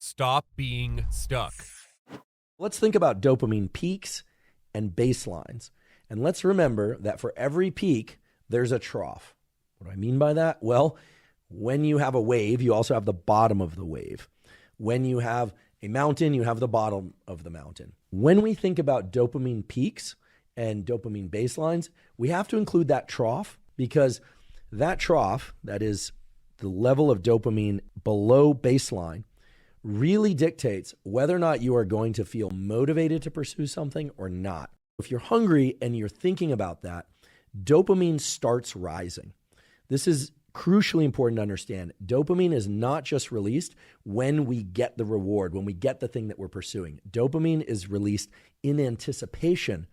Stop being stuck. Let's think about dopamine peaks and baselines. And let's remember that for every peak, there's a trough. What do I mean by that? Well, when you have a wave, you also have the bottom of the wave. When you have a mountain, you have the bottom of the mountain. When we think about dopamine peaks and dopamine baselines, we have to include that trough, because that trough, that is the level of dopamine below baseline, really dictates whether or not you are going to feel motivated to pursue something or not. If you're hungry and you're thinking about that, dopamine starts rising. This is crucially important to understand. Dopamine is not just released when we get the reward, when we get the thing that we're pursuing. Dopamine is released in anticipation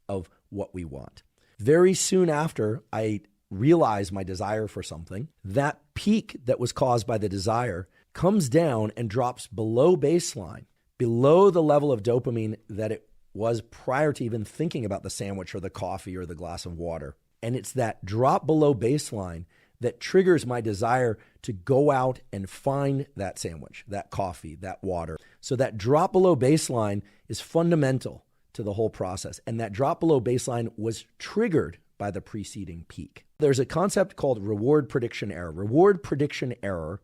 of what we want. Very soon after I realize my desire for something, that peak that was caused by the desire comes down and drops below baseline, below the level of dopamine that it was prior to even thinking about the sandwich or the coffee or the glass of water. And it's that drop below baseline that triggers my desire to go out and find that sandwich, that coffee, that water. So that drop below baseline is fundamental to the whole process. And that drop below baseline was triggered by the preceding peak. There's a concept called reward prediction error. Reward prediction error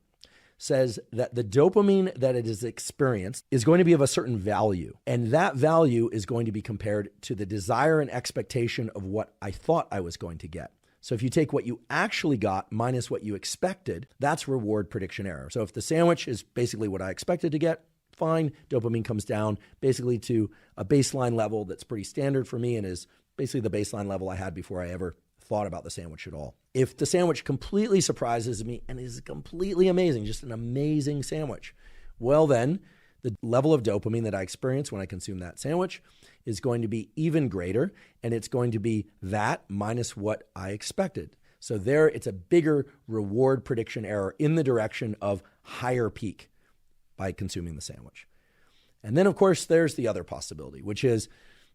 says that the dopamine that it is experienced is going to be of a certain value. And that value is going to be compared to the desire and expectation of what I thought I was going to get. So if you take what you actually got minus what you expected, that's reward prediction error. So if the sandwich is basically what I expected to get, fine, dopamine comes down basically to a baseline level that's pretty standard for me and is basically the baseline level I had before I ever thought about the sandwich at all. If the sandwich completely surprises me and is completely amazing, just an amazing sandwich, well then, the level of dopamine that I experience when I consume that sandwich is going to be even greater, and it's going to be that minus what I expected. So there, it's a bigger reward prediction error in the direction of higher peak by consuming the sandwich. And then, of course, there's the other possibility, which is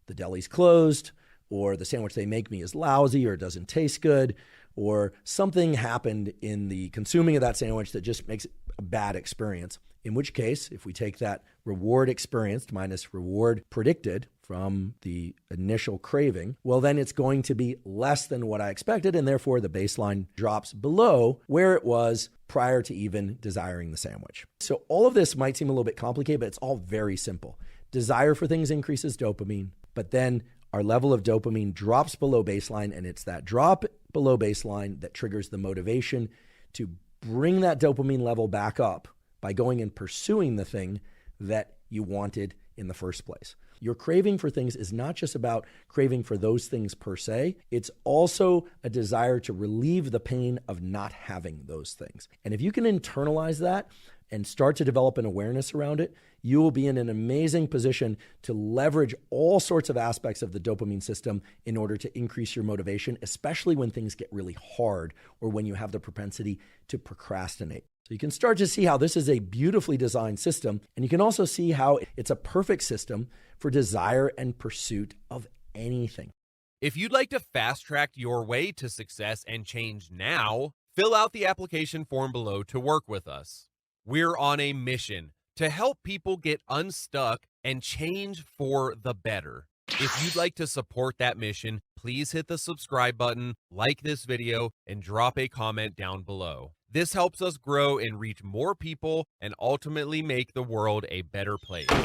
the deli's closed, or the sandwich they make me is lousy or doesn't taste good, or something happened in the consuming of that sandwich that just makes it a bad experience. In which case, if we take that reward experienced minus reward predicted from the initial craving, well, then it's going to be less than what I expected, and therefore the baseline drops below where it was prior to even desiring the sandwich. So all of this might seem a little bit complicated, but it's all very simple. Desire for things increases dopamine, but then our level of dopamine drops below baseline, and it's that drop below baseline that triggers the motivation to bring that dopamine level back up by going and pursuing the thing that you wanted in the first place. Your craving for things is not just about craving for those things per se. It's also a desire to relieve the pain of not having those things. And if you can internalize that and start to develop an awareness around it, you will be in an amazing position to leverage all sorts of aspects of the dopamine system in order to increase your motivation, especially when things get really hard or when you have the propensity to procrastinate. So you can start to see how this is a beautifully designed system, and you can also see how it's a perfect system for desire and pursuit of anything. If you'd like to fast track your way to success and change now, fill out the application form below to work with us. We're on a mission to help people get unstuck and change for the better. If you'd like to support that mission, please hit the subscribe button, like this video, and drop a comment down below. This helps us grow and reach more people and ultimately make the world a better place.